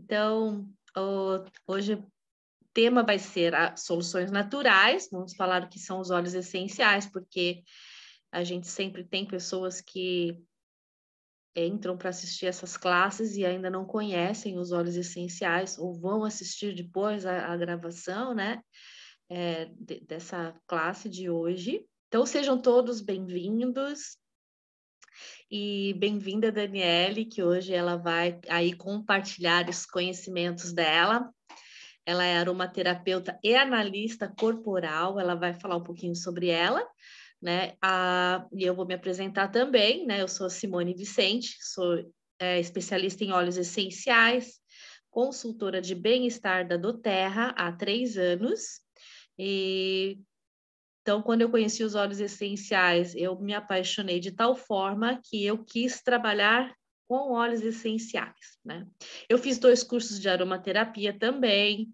Então, hoje o tema vai ser soluções naturais. Vamos falar o que são os óleos essenciais, porque a gente sempre tem pessoas que entram para assistir essas classes e ainda não conhecem os óleos essenciais, ou vão assistir depois a gravação, né, dessa classe de hoje. Então, sejam todos bem-vindos. E bem-vinda, Daniele, que hoje ela vai aí compartilhar os conhecimentos dela. Ela é aromaterapeuta e analista corporal, ela vai falar um pouquinho sobre ela, né? E eu vou me apresentar também, né? Eu sou a Simone Vicente, sou especialista em óleos essenciais, consultora de bem-estar da doTERRA há 3 anos. Então, quando eu conheci os óleos essenciais, eu me apaixonei de tal forma que eu quis trabalhar com óleos essenciais, né? Eu fiz 2 cursos de aromaterapia também,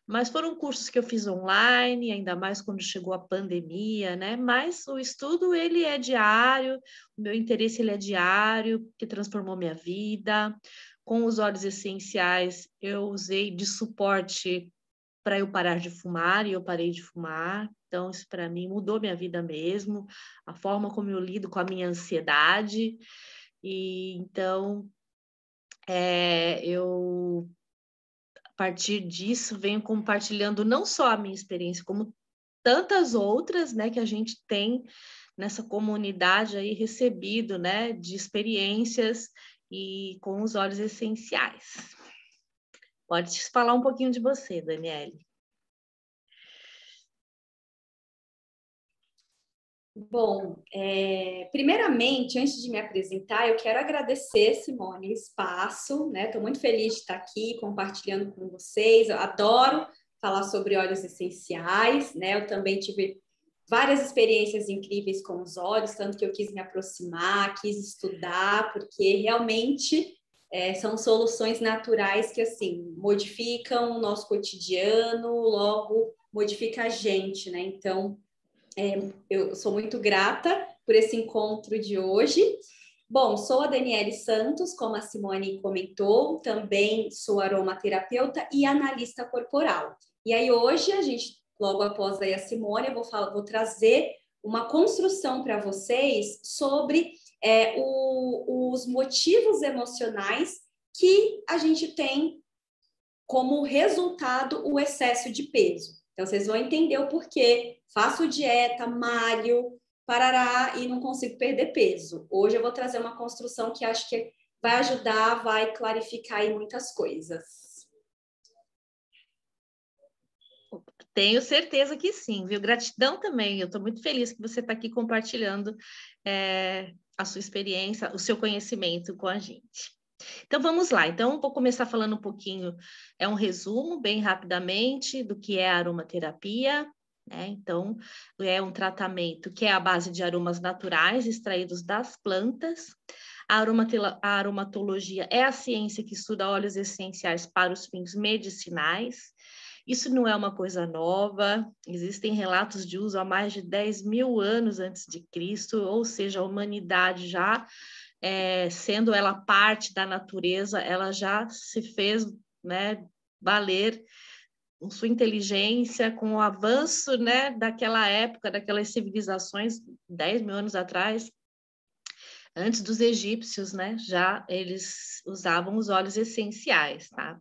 mas foram cursos que eu fiz online, ainda mais quando chegou a pandemia, né? Mas o estudo, ele é diário, o meu interesse, ele é diário, que transformou minha vida. Com os óleos essenciais, eu usei de suporte para eu parar de fumar, e eu parei de fumar. Então, isso para mim mudou minha vida mesmo, a forma como eu lido com a minha ansiedade. E então, eu, a partir disso, venho compartilhando não só a minha experiência, como tantas outras, né, que a gente tem nessa comunidade aí recebido, né, de experiências e com os óleos essenciais. Pode falar um pouquinho de você, Daniele. Bom, primeiramente, antes de me apresentar, eu quero agradecer, Simone, o espaço, né? Estou muito feliz de estar aqui compartilhando com vocês. Eu adoro falar sobre óleos essenciais, né? Eu também tive várias experiências incríveis com os óleos, tanto que eu quis me aproximar, quis estudar, porque realmente são soluções naturais que, assim, modificam o nosso cotidiano, logo modifica a gente, né? Então, eu sou muito grata por esse encontro de hoje. Bom, sou a Daniele Santos, como a Simone comentou, também sou aromaterapeuta e analista corporal. E aí hoje, a gente, logo após aí a Simone, eu vou trazer uma construção para vocês sobre os motivos emocionais que a gente tem como resultado o excesso de peso. Então, vocês vão entender o porquê. Faço dieta, malho, parará e não consigo perder peso. Hoje eu vou trazer uma construção que acho que vai ajudar, vai clarificar aí muitas coisas. Tenho certeza que sim, viu? Gratidão também. Eu estou muito feliz que você está aqui compartilhando a sua experiência, o seu conhecimento com a gente. Então, vamos lá. Então, vou começar falando um pouquinho, um resumo, bem rapidamente, do que é a aromaterapia, né? Então, é um tratamento que é à base de aromas naturais extraídos das plantas. A aromatologia é a ciência que estuda óleos essenciais para os fins medicinais. Isso não é uma coisa nova, existem relatos de uso há mais de 10.000 anos antes de Cristo, ou seja, a humanidade já sendo ela parte da natureza, ela já se fez, né, valer com sua inteligência, com o avanço, né, daquela época, daquelas civilizações, 10.000 anos atrás, antes dos egípcios, né, já eles usavam os óleos essenciais, tá?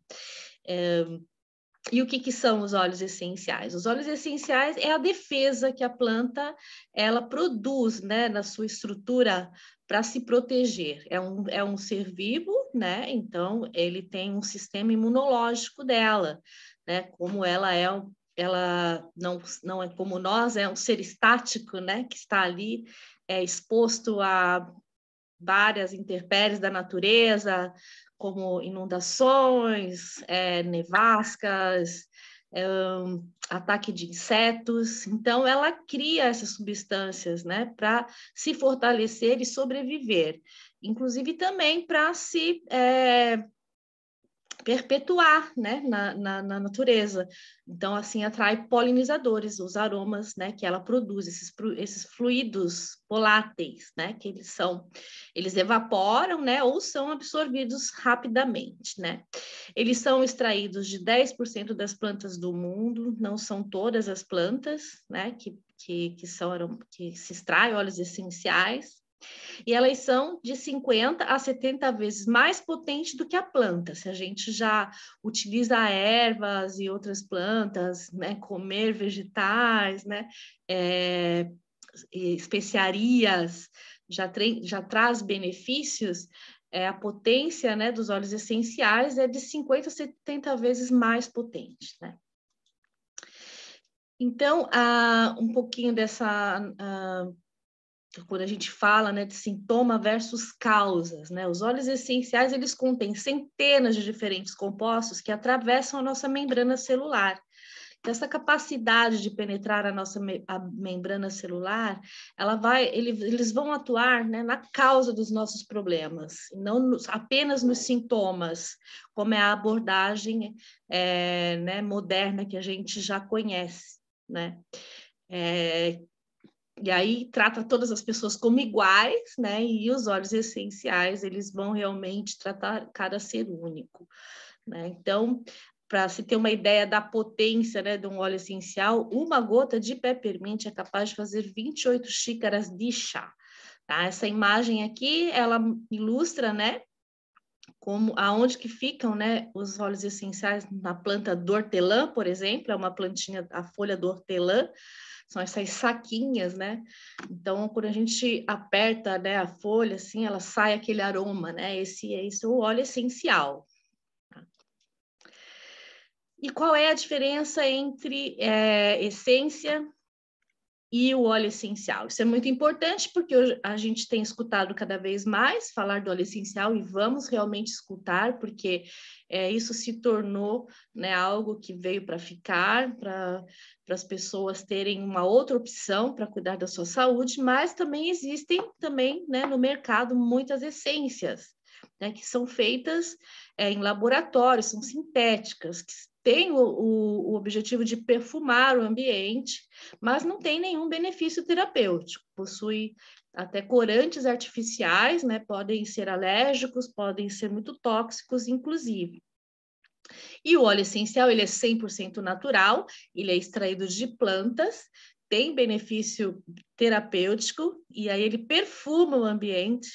E o que são os óleos essenciais? Os óleos essenciais é a defesa que a planta ela produz, né, na sua estrutura para se proteger. É um ser vivo, né? Então ele tem um sistema imunológico dela, né? Como ela não é como nós, é um ser estático, né? Que está ali exposto a várias intempéries da natureza, como inundações, nevascas, ataque de insetos. Então, ela cria essas substâncias, né, para se fortalecer e sobreviver, inclusive também para se perpetuar, né, na natureza. Então, assim, atrai polinizadores, os aromas, né, que ela produz, esses fluidos voláteis, né, que eles evaporam, né, ou são absorvidos rapidamente, né. Eles são extraídos de 10% das plantas do mundo, não são todas as plantas, né, que se extraem óleos essenciais, e elas são de 50 a 70 vezes mais potentes do que a planta. Se a gente já utiliza ervas e outras plantas, né, comer vegetais, né, especiarias, já traz benefícios, a potência, né, dos óleos essenciais é de 50 a 70 vezes mais potente, né? Então, um pouquinho dessa... quando a gente fala, né, de sintoma versus causas, né? Os óleos essenciais, eles contêm centenas de diferentes compostos que atravessam a nossa membrana celular. Então, essa capacidade de penetrar a membrana celular, eles vão atuar, né, na causa dos nossos problemas, não apenas nos sintomas, como é a abordagem né, moderna que a gente já conhece, né? E aí trata todas as pessoas como iguais, né? E os óleos essenciais, eles vão realmente tratar cada ser único, né? Então, para se ter uma ideia da potência, né, de um óleo essencial, uma gota de peppermint é capaz de fazer 28 xícaras de chá, tá? Essa imagem aqui, ela ilustra, né, como aonde que ficam, né, os óleos essenciais na planta do hortelã, por exemplo, é uma plantinha, a folha do hortelã, são essas saquinhas, né? Então, quando a gente aperta, né, a folha, assim, ela sai aquele aroma, né? Esse é o óleo essencial. E qual é a diferença entre essência e o óleo essencial? Isso é muito importante porque a gente tem escutado cada vez mais falar do óleo essencial e vamos realmente escutar, porque isso se tornou, né, algo que veio para ficar, para as pessoas terem uma outra opção para cuidar da sua saúde, mas também existem também, né, no mercado muitas essências, né, que são feitas em laboratório, são sintéticas, que têm o objetivo de perfumar o ambiente, mas não tem nenhum benefício terapêutico. Possui até corantes artificiais, né? Podem ser alérgicos, podem ser muito tóxicos, inclusive. E o óleo essencial, ele é 100% natural, ele é extraído de plantas, tem benefício terapêutico, e aí ele perfuma o ambiente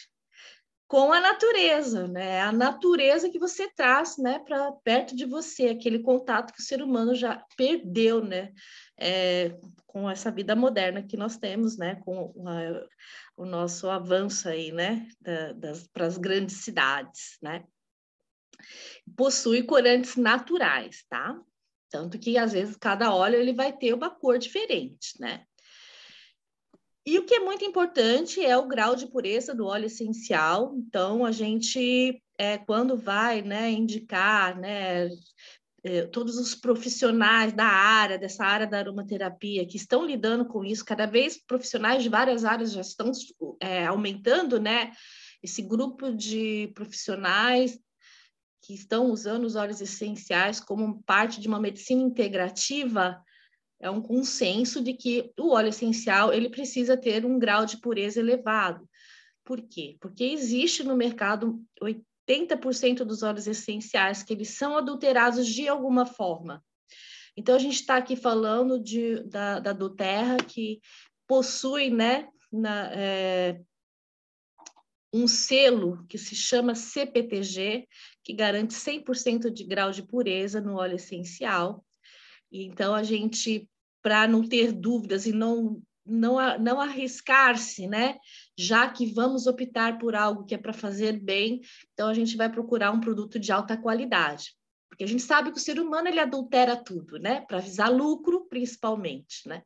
com a natureza, né? A natureza que você traz, né, para perto de você, aquele contato que o ser humano já perdeu, né? Com essa vida moderna que nós temos, né? Com o nosso avanço aí, né? Para as grandes cidades, né? Possui corantes naturais, tá? Tanto que às vezes cada óleo ele vai ter uma cor diferente, né? E o que é muito importante é o grau de pureza do óleo essencial. Então, a gente, quando vai, né, indicar, né, todos os profissionais dessa área da aromaterapia que estão lidando com isso, cada vez profissionais de várias áreas já estão aumentando, né, esse grupo de profissionais que estão usando os óleos essenciais como parte de uma medicina integrativa. É um consenso de que o óleo essencial ele precisa ter um grau de pureza elevado. Por quê? Porque existe no mercado 80% dos óleos essenciais que eles são adulterados de alguma forma. Então, a gente está aqui falando da doTERRA, que possui, né, um selo que se chama CPTG, que garante 100% de grau de pureza no óleo essencial. Então, a gente, para não ter dúvidas e não arriscar-se, né? Já que vamos optar por algo que é para fazer bem, então a gente vai procurar um produto de alta qualidade. Porque a gente sabe que o ser humano ele adultera tudo, né? Para visar lucro, principalmente, né?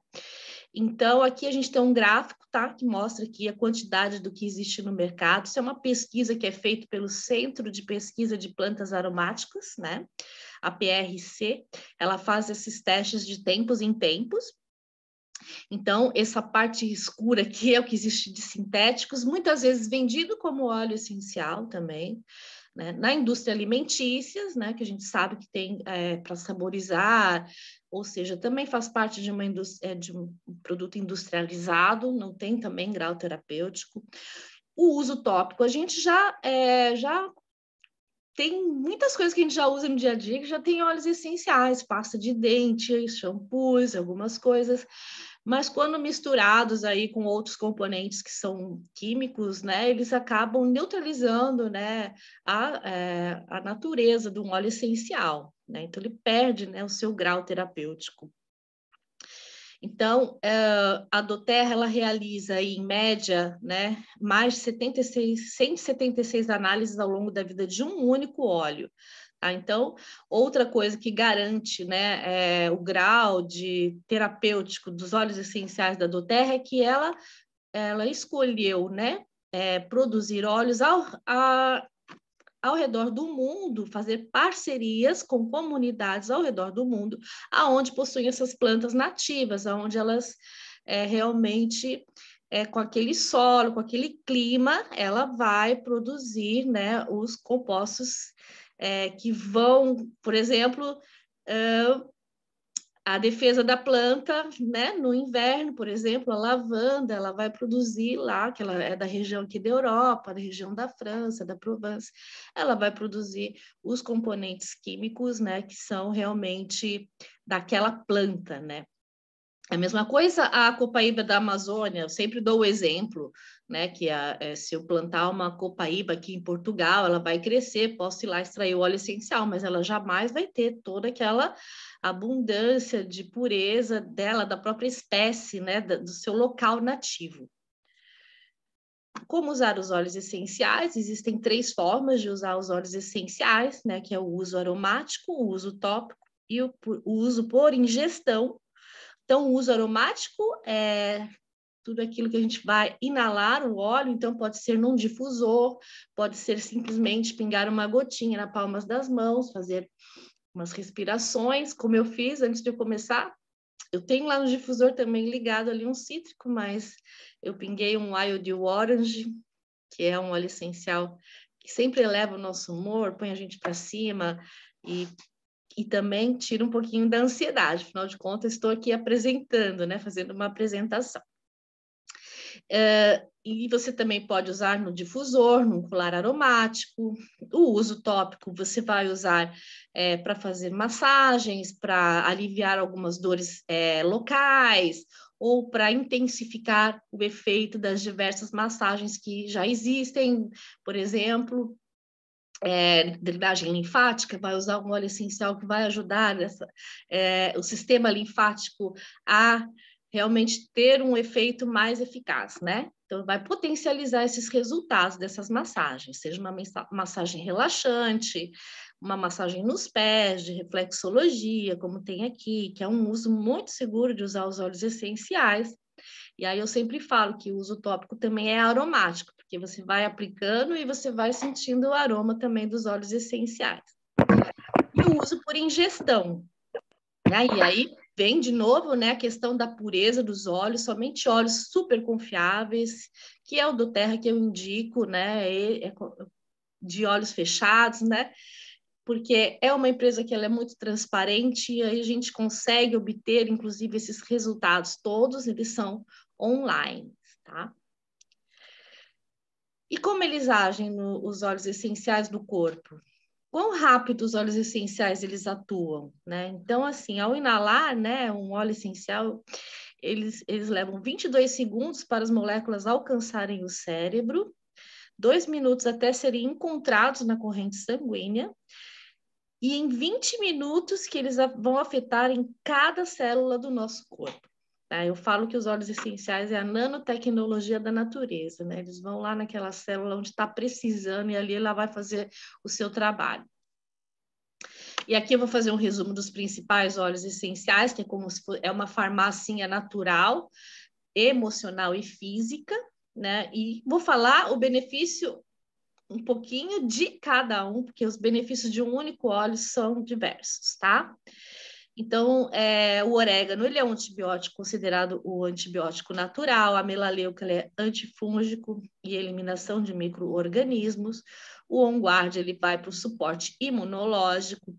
Então, aqui a gente tem um gráfico, tá? Que mostra aqui a quantidade do que existe no mercado. Isso é uma pesquisa que é feita pelo Centro de Pesquisa de Plantas Aromáticas, né? A PRC, ela faz esses testes de tempos em tempos, Então, essa parte escura aqui é o que existe de sintéticos, muitas vezes vendido como óleo essencial também, né? Na indústria alimentícia, né, que a gente sabe que tem para saborizar, ou seja, também faz parte de de um produto industrializado, não tem também grau terapêutico. O uso tópico, a gente já tem muitas coisas que a gente já usa no dia a dia, que já tem óleos essenciais, pasta de dente, shampoos, algumas coisas, mas quando misturados aí com outros componentes que são químicos, né, eles acabam neutralizando, né, a natureza de um óleo essencial, né, então ele perde, né, o seu grau terapêutico. Então, a doTERRA, ela realiza aí, em média, né, mais de 176 análises ao longo da vida de um único óleo. Tá? Então, outra coisa que garante, né, o grau de terapêutico dos óleos essenciais da doTERRA é que ela escolheu, né, produzir óleos ao redor do mundo, fazer parcerias com comunidades ao redor do mundo, aonde possuem essas plantas nativas, aonde elas realmente, com aquele solo, com aquele clima, ela vai produzir, né, os compostos que vão, por exemplo, a defesa da planta, né, no inverno, por exemplo, a lavanda, ela vai produzir lá, que ela é da região aqui da Europa, da região da França, da Provence, ela vai produzir os componentes químicos, né, que são realmente daquela planta, né. A mesma coisa a copaíba da Amazônia, eu sempre dou o exemplo, né, que se eu plantar uma copaíba aqui em Portugal, ela vai crescer, posso ir lá extrair o óleo essencial, mas ela jamais vai ter toda aquela abundância de pureza dela, da própria espécie, né, do seu local nativo. Como usar os óleos essenciais? Existem 3 formas de usar os óleos essenciais, né, que é o uso aromático, o uso tópico e o uso por ingestão. Então, o uso aromático é tudo aquilo que a gente vai inalar o óleo, então pode ser num difusor, pode ser simplesmente pingar uma gotinha nas palmas das mãos, fazer umas respirações, como eu fiz antes de eu começar. Eu tenho lá no difusor também ligado ali um cítrico, mas eu pinguei um Wild Orange, que é um óleo essencial que sempre eleva o nosso humor, põe a gente para cima e também tira um pouquinho da ansiedade. Afinal de contas, estou aqui apresentando, né? Fazendo uma apresentação. E você também pode usar no difusor, num colar aromático. O uso tópico você vai usar para fazer massagens, para aliviar algumas dores locais, ou para intensificar o efeito das diversas massagens que já existem. Por exemplo, drenagem linfática, vai usar um óleo essencial que vai ajudar o sistema linfático a realmente ter um efeito mais eficaz, né? Então, vai potencializar esses resultados dessas massagens, seja uma massagem relaxante, uma massagem nos pés, de reflexologia, como tem aqui, que é um uso muito seguro de usar os óleos essenciais. E aí eu sempre falo que o uso tópico também é aromático, porque você vai aplicando e você vai sentindo o aroma também dos óleos essenciais. E o uso por ingestão, né? E aí vem de novo, né, a questão da pureza dos óleos, somente óleos super confiáveis, que é o doTERRA que eu indico, né, de olhos fechados, né, porque é uma empresa que ela é muito transparente e aí a gente consegue obter, inclusive, esses resultados todos, eles são online, tá? E como eles agem nos óleos essenciais do corpo? Quão rápido os óleos essenciais eles atuam, né? Então, assim, ao inalar, né, um óleo essencial, eles levam 22 segundos para as moléculas alcançarem o cérebro, 2 minutos até serem encontrados na corrente sanguínea, e em 20 minutos que eles vão afetar em cada célula do nosso corpo. Tá? Eu falo que os óleos essenciais é a nanotecnologia da natureza, né? Eles vão lá naquela célula onde está precisando e ali ela vai fazer o seu trabalho. E aqui eu vou fazer um resumo dos principais óleos essenciais, que é como se é uma farmácia natural, emocional e física, né? E vou falar o benefício um pouquinho de cada um, porque os benefícios de um único óleo são diversos, tá? Então, o orégano, ele é um antibiótico considerado o antibiótico natural, a melaleuca ele é antifúngico e eliminação de micro-organismos, o on-guard ele vai para o suporte imunológico,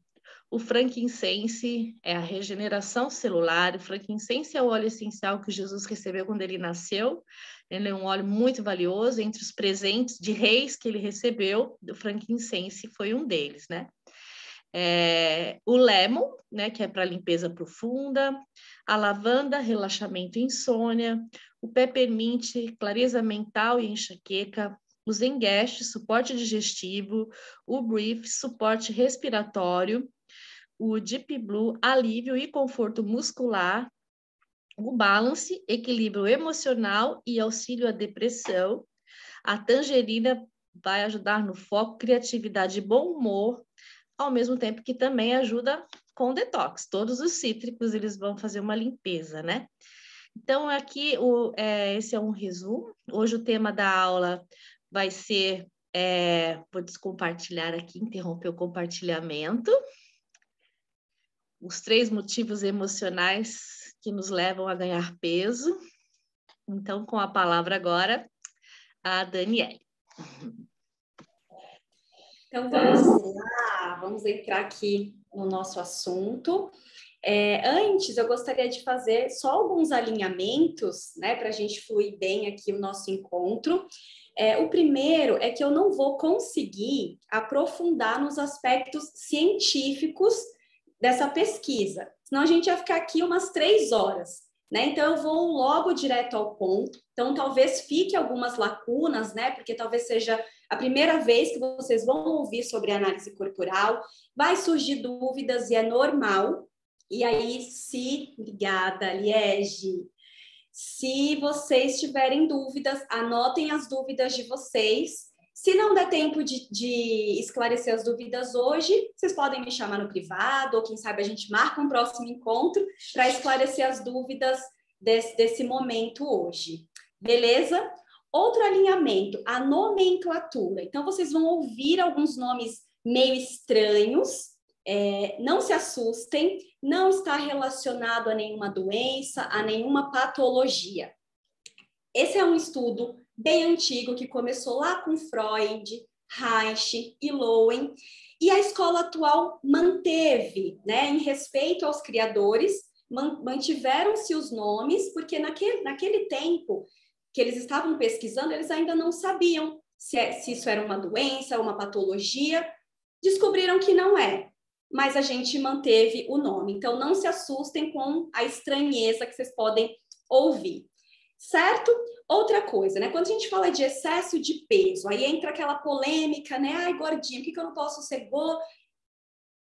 o frankincense é a regeneração celular, o frankincense é o óleo essencial que Jesus recebeu quando ele nasceu, ele é um óleo muito valioso, entre os presentes de reis que ele recebeu, o frankincense foi um deles, né? O lemon, né, que é para limpeza profunda, a lavanda, relaxamento e insônia, o peppermint, clareza mental e enxaqueca, o zengueste, suporte digestivo, o brief, suporte respiratório, o deep blue, alívio e conforto muscular, o balance, equilíbrio emocional e auxílio à depressão, a tangerina vai ajudar no foco, criatividade e bom humor, ao mesmo tempo que também ajuda com detox. Todos os cítricos, eles vão fazer uma limpeza, né? Então, aqui, esse é um resumo. Hoje o tema da aula vai ser, vou descompartilhar aqui, interromper o compartilhamento. Os 3 motivos emocionais que nos levam a ganhar peso. Então, com a palavra agora, a Daniele. Então, vamos lá, vamos entrar aqui no nosso assunto. Antes, eu gostaria de fazer só alguns alinhamentos, né, para a gente fluir bem aqui o nosso encontro. O primeiro é que eu não vou conseguir aprofundar nos aspectos científicos dessa pesquisa, senão a gente ia ficar aqui umas 3 horas, né? Então, eu vou logo direto ao ponto. Então, talvez fique algumas lacunas, né? Porque talvez seja a primeira vez que vocês vão ouvir sobre análise corporal, vai surgir dúvidas e é normal. E aí, obrigada, Liege. Se vocês tiverem dúvidas, anotem as dúvidas de vocês. Se não der tempo de esclarecer as dúvidas hoje, vocês podem me chamar no privado, ou quem sabe a gente marca um próximo encontro para esclarecer as dúvidas desse momento hoje. Beleza? Outro alinhamento, a nomenclatura. Então, vocês vão ouvir alguns nomes meio estranhos, não se assustem, não está relacionado a nenhuma doença, a nenhuma patologia. Esse é um estudo bem antigo que começou lá com Freud, Reich e Lowen, e a escola atual manteve, né, em respeito aos criadores, mantiveram-se os nomes, porque naquele tempo que eles estavam pesquisando, eles ainda não sabiam se isso era uma doença, uma patologia, descobriram que não é, mas a gente manteve o nome. Então, não se assustem com a estranheza que vocês podem ouvir. Certo? Outra coisa, né? Quando a gente fala de excesso de peso, aí entra aquela polêmica, né? Ai, gordinho, por que eu não posso ser gordo?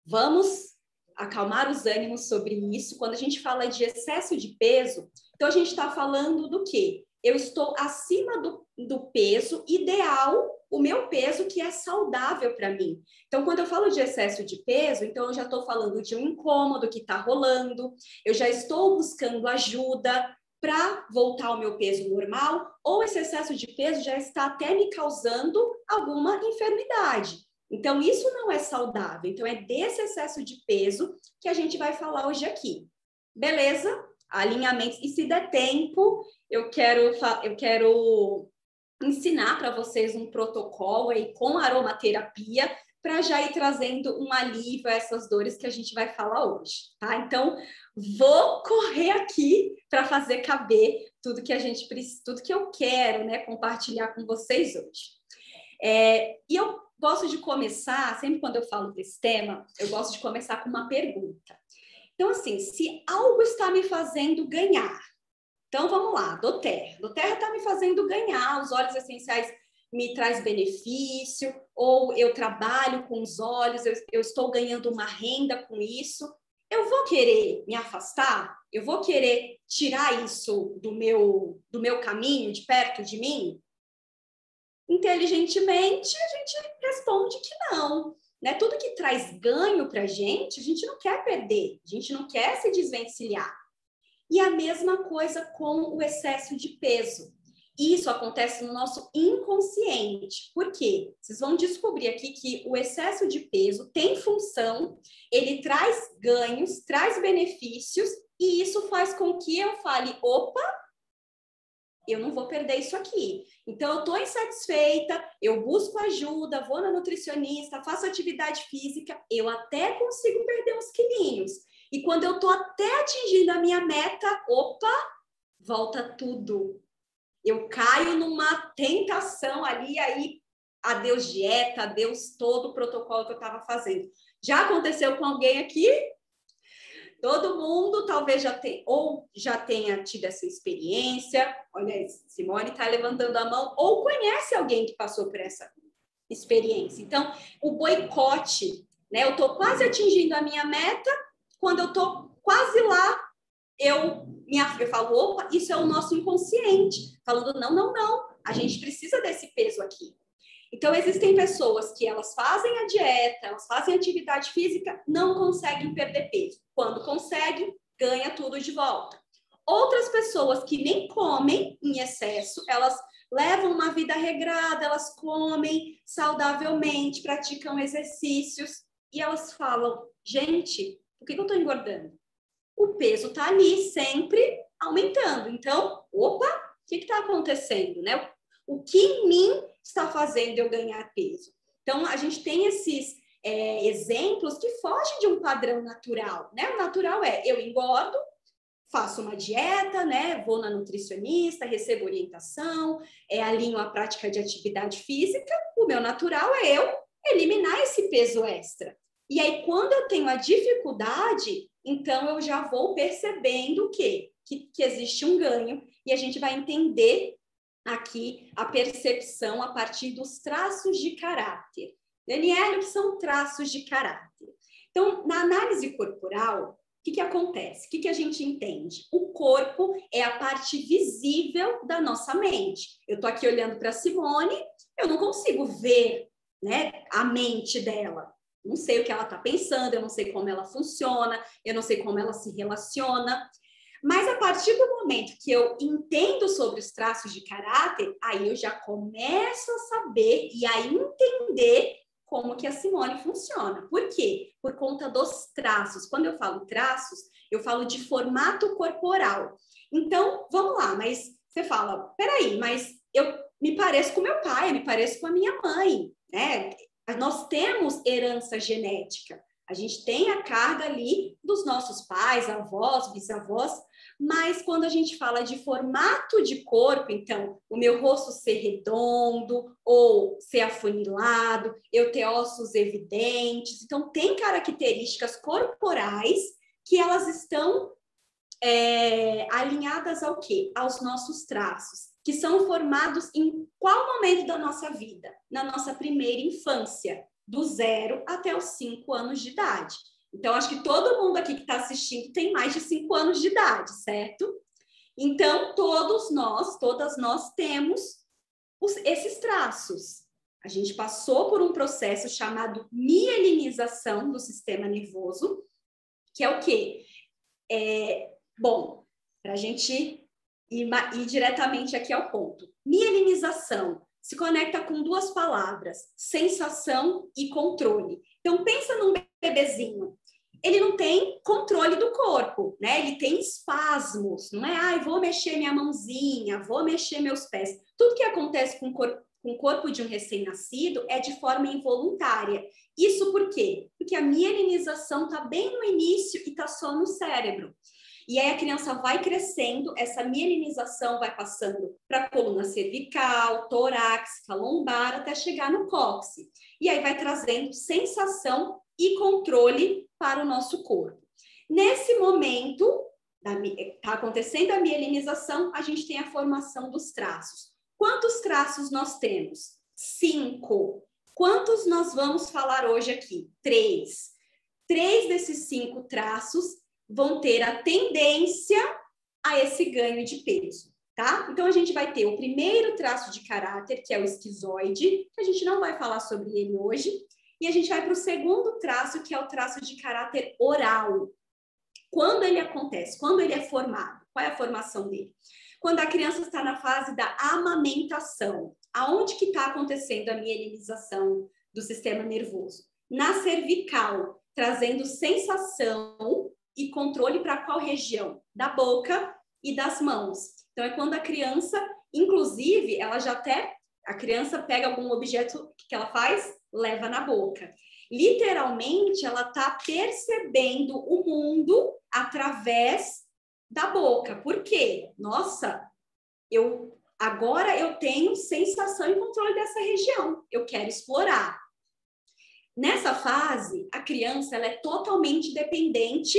Vamos acalmar os ânimos sobre isso. Quando a gente fala de excesso de peso, então a gente está falando do quê? Eu estou acima do peso ideal, o meu peso que é saudável para mim. Então, quando eu falo de excesso de peso, então eu já estou falando de um incômodo que está rolando, eu já estou buscando ajuda para voltar ao meu peso normal, ou esse excesso de peso já está até me causando alguma enfermidade. Então, isso não é saudável. Então, é desse excesso de peso que a gente vai falar hoje aqui. Beleza? Alinhamentos. E se der tempo, eu quero ensinar para vocês um protocolo aí com aromaterapia para já ir trazendo um alívio a essas dores que a gente vai falar hoje, tá? Então, vou correr aqui para fazer caber tudo que a gente precisa, tudo que eu quero, né, compartilhar com vocês hoje. E eu gosto de começar, sempre quando eu falo desse tema, eu gosto de começar com uma pergunta. Então, assim, se algo está me fazendo ganhar, então vamos lá, doTERRA. doTERRA está me fazendo ganhar, os óleos essenciais me traz benefício, ou eu trabalho com os óleos, eu estou ganhando uma renda com isso. Eu vou querer me afastar? Eu vou querer tirar isso do meu caminho, de perto de mim? Inteligentemente, a gente responde que não. Né? Tudo que traz ganho para a gente não quer perder, a gente não quer se desvencilhar. E a mesma coisa com o excesso de peso. Isso acontece no nosso inconsciente. Por quê? Vocês vão descobrir aqui que o excesso de peso tem função, ele traz ganhos, traz benefícios, e isso faz com que eu fale, opa, eu não vou perder isso aqui. Então, eu estou insatisfeita, eu busco ajuda, vou na nutricionista, faço atividade física, eu até consigo perder uns quilinhos. E quando eu estou até atingindo a minha meta, opa, volta tudo. Eu caio numa tentação ali, aí adeus dieta, adeus todo o protocolo que eu estava fazendo. Já aconteceu com alguém aqui? Todo mundo talvez já tenha tido essa experiência. Olha, Simone está levantando a mão, ou conhece alguém que passou por essa experiência. Então, o boicote, né? Eu estou quase atingindo a minha meta, quando eu estou quase lá, eu falo, opa, isso é o nosso inconsciente, falando, não, a gente precisa desse peso aqui. Então, existem pessoas que elas fazem a dieta, elas fazem atividade física, não conseguem perder peso. Quando conseguem, ganha tudo de volta. Outras pessoas que nem comem em excesso, elas levam uma vida regrada, elas comem saudavelmente, praticam exercícios e elas falam, gente, por que eu estou engordando? O peso está ali sempre aumentando. Então, opa, o que está acontecendo, né? O que em mim está fazendo eu ganhar peso? Então, a gente tem esses exemplos que fogem de um padrão natural, né? O natural é, eu engordo, faço uma dieta, né? Vou na nutricionista, recebo orientação, alinho a prática de atividade física. O meu natural é eu eliminar esse peso extra. E aí, quando eu tenho a dificuldade, então eu já vou percebendo que existe um ganho e a gente vai entender aqui a percepção a partir dos traços de caráter. Daniela, o que são traços de caráter? Então, na análise corporal, o que acontece? O que a gente entende? O corpo é a parte visível da nossa mente. Eu estou aqui olhando para a Simone, eu não consigo ver, né, a mente dela. Não sei o que ela está pensando, eu não sei como ela funciona, eu não sei como ela se relaciona. Mas a partir do momento que eu entendo sobre os traços de caráter, aí eu já começo a saber e a entender como que a Simone funciona. Por quê? Por conta dos traços. Quando eu falo traços, eu falo de formato corporal. Então, vamos lá, mas você fala, peraí, mas eu me pareço com meu pai, eu me pareço com a minha mãe, né? Nós temos herança genética. A gente tem a carga ali dos nossos pais, avós, bisavós, mas quando a gente fala de formato de corpo, então, o meu rosto ser redondo ou ser afunilado, eu ter ossos evidentes, então tem características corporais que elas estão alinhadas ao quê? Aos nossos traços, que são formados em qual momento da nossa vida? Na nossa primeira infância, do 0 até os 5 anos de idade. Então, acho que todo mundo aqui que está assistindo tem mais de 5 anos de idade, certo? Então, todas nós temos esses traços. A gente passou por um processo chamado mielinização do sistema nervoso, que é o quê? Bom, para a gente ir diretamente aqui ao ponto. Mielinização se conecta com duas palavras, sensação e controle. Então, pensa num bebezinho. Ele não tem controle do corpo, né? Ele tem espasmos, não é? Vou mexer minha mãozinha, vou mexer meus pés. Tudo que acontece com o corpo de um recém-nascido é de forma involuntária. Isso por quê? Porque a mielinização está bem no início e está só no cérebro. E aí a criança vai crescendo, essa mielinização vai passando para a coluna cervical, torácica, lombar, até chegar no cóccix. E aí vai trazendo sensação e controle para o nosso corpo. Nesse momento, está acontecendo a mielinização, a gente tem a formação dos traços. Quantos traços nós temos? 5. Quantos nós vamos falar hoje aqui? 3. 3 desses 5 traços vão ter a tendência a esse ganho de peso, tá? Então, a gente vai ter o primeiro traço de caráter, que é o esquizoide, que a gente não vai falar sobre ele hoje, e a gente vai para o segundo traço, que é o traço de caráter oral. Quando ele acontece? Quando ele é formado? Qual é a formação dele? Quando a criança está na fase da amamentação, aonde que está acontecendo a mielinização do sistema nervoso? Na cervical, trazendo sensação e controle para qual região? Da boca e das mãos. Então, é quando a criança, inclusive, ela já até, a criança pega algum objeto, o que ela faz? Leva na boca. Literalmente, ela está percebendo o mundo através da boca. Por quê? Nossa, agora eu tenho sensação e controle dessa região. Eu quero explorar. Nessa fase, a criança ela é totalmente dependente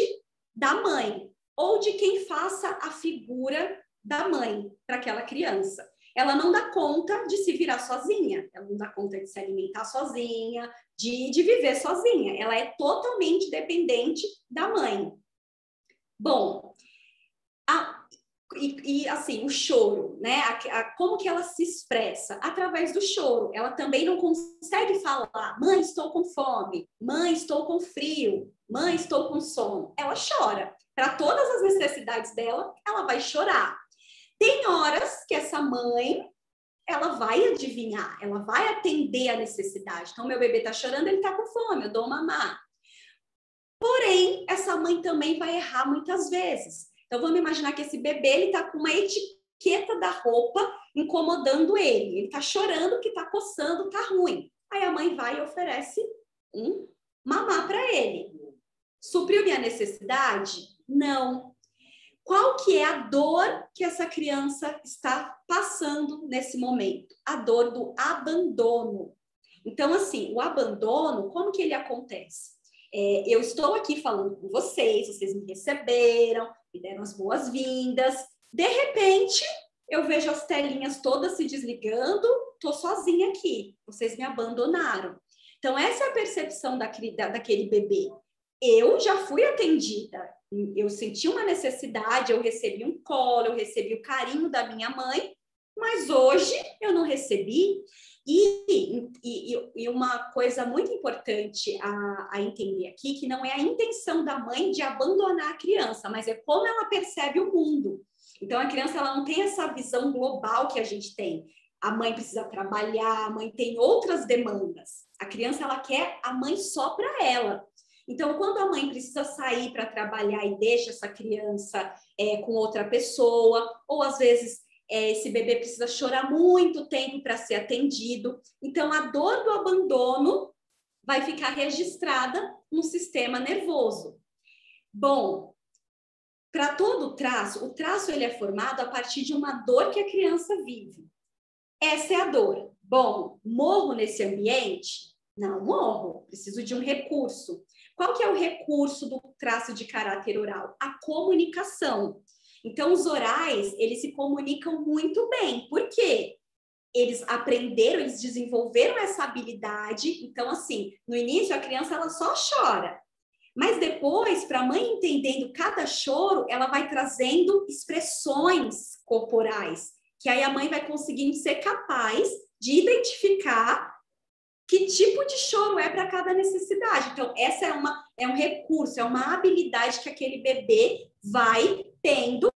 da mãe ou de quem faça a figura da mãe para aquela criança. Ela não dá conta de se virar sozinha, ela não dá conta de se alimentar sozinha, de viver sozinha. Ela é totalmente dependente da mãe. Bom, assim, o choro, né? Como que ela se expressa? Através do choro. Ela também não consegue falar, mãe, estou com fome, mãe, estou com frio, mãe, estou com sono. Ela chora. Para todas as necessidades dela, ela vai chorar. Tem horas que essa mãe, ela vai adivinhar, ela vai atender a necessidade. Então, meu bebê está chorando, ele está com fome, eu dou mamar. Porém, essa mãe também vai errar muitas vezes. Então, vamos imaginar que esse bebê, ele tá com uma etiqueta da roupa incomodando ele. Ele tá chorando, que tá coçando, tá ruim. Aí a mãe vai e oferece um mamar para ele. Supriu minha necessidade? Não. Qual que é a dor que essa criança está passando nesse momento? A dor do abandono. Então, assim, o abandono, como que ele acontece? Eu estou aqui falando com vocês me receberam, me deram as boas-vindas. De repente, eu vejo as telinhas todas se desligando, estou sozinha aqui, vocês me abandonaram. Então, essa é a percepção daquele bebê. Eu já fui atendida, eu senti uma necessidade, eu recebi um colo, eu recebi o carinho da minha mãe, mas hoje eu não recebi. E uma coisa muito importante a entender aqui, que não é a intenção da mãe de abandonar a criança, mas é como ela percebe o mundo. Então, a criança ela não tem essa visão global que a gente tem. A mãe precisa trabalhar, a mãe tem outras demandas. A criança ela quer a mãe só para ela. Então, quando a mãe precisa sair para trabalhar e deixa essa criança com outra pessoa, ou às vezes esse bebê precisa chorar muito tempo para ser atendido. Então, a dor do abandono vai ficar registrada no sistema nervoso. Bom, para todo o traço ele é formado a partir de uma dor que a criança vive. Essa é a dor. Bom, morro nesse ambiente? Não morro, preciso de um recurso. Qual que é o recurso do traço de caráter oral? A comunicação. Então, os orais, eles se comunicam muito bem. Por quê? Eles aprenderam, eles desenvolveram essa habilidade. Então, assim, no início, a criança ela só chora. Mas depois, para a mãe entendendo cada choro, ela vai trazendo expressões corporais, que aí a mãe vai conseguindo ser capaz de identificar que tipo de choro é para cada necessidade. Então, essa é um recurso, é uma habilidade que aquele bebê vai tendo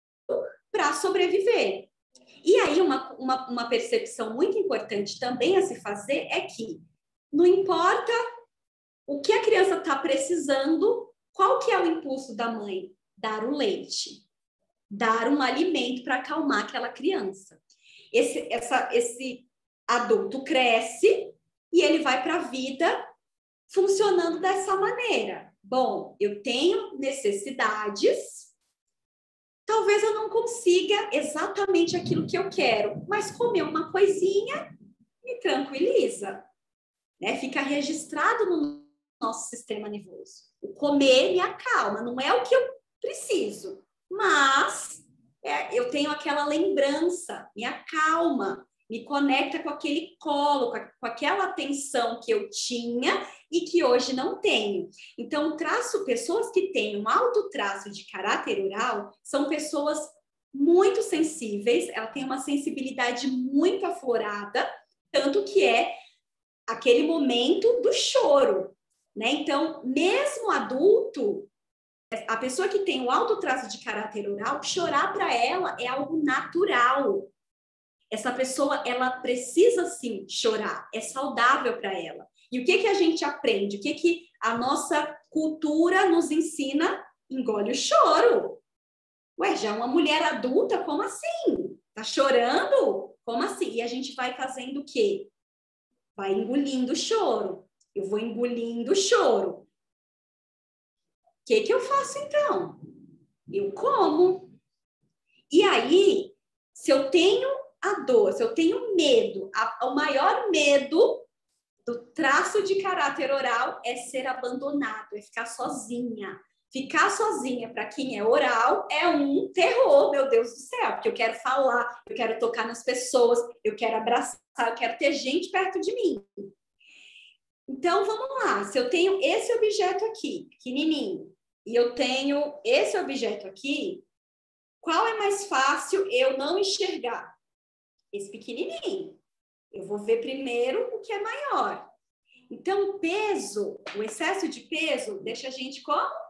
para sobreviver. E aí, uma percepção muito importante também a se fazer é que não importa o que a criança está precisando, qual que é o impulso da mãe? Dar o leite, dar um alimento para acalmar aquela criança. Esse adulto cresce e ele vai para a vida funcionando dessa maneira. Bom, eu tenho necessidades, talvez eu não consiga exatamente aquilo que eu quero, mas comer uma coisinha me tranquiliza, né? Fica registrado no nosso sistema nervoso. O comer me acalma, não é o que eu preciso, mas eu tenho aquela lembrança, me acalma, me conecta com aquele colo, com aquela atenção que eu tinha e que hoje não tenho. Então, pessoas que têm um alto traço de caráter oral são pessoas muito sensíveis, ela tem uma sensibilidade muito aflorada, tanto que é aquele momento do choro, né? Então, mesmo adulto, a pessoa que tem o alto traço de caráter oral, chorar para ela é algo natural. Essa pessoa, ela precisa sim chorar, é saudável para ela. E o que a gente aprende? O que a nossa cultura nos ensina? Engole o choro. Ué, já uma mulher adulta, como assim? Tá chorando? Como assim? E a gente vai fazendo o quê? Vai engolindo o choro. Eu vou engolindo o choro. O que eu faço então? Eu como. E aí, se eu tenho a dor, se eu tenho medo, o maior medo do traço de caráter oral é ser abandonado, é ficar sozinha. Ficar sozinha, para quem é oral, é um terror, meu Deus do céu, porque eu quero falar, eu quero tocar nas pessoas, eu quero abraçar, eu quero ter gente perto de mim. Então, vamos lá. Se eu tenho esse objeto aqui, pequenininho, e eu tenho esse objeto aqui, qual é mais fácil eu não enxergar? Esse pequenininho. Eu vou ver primeiro o que é maior. Então, o peso, o excesso de peso, deixa a gente como?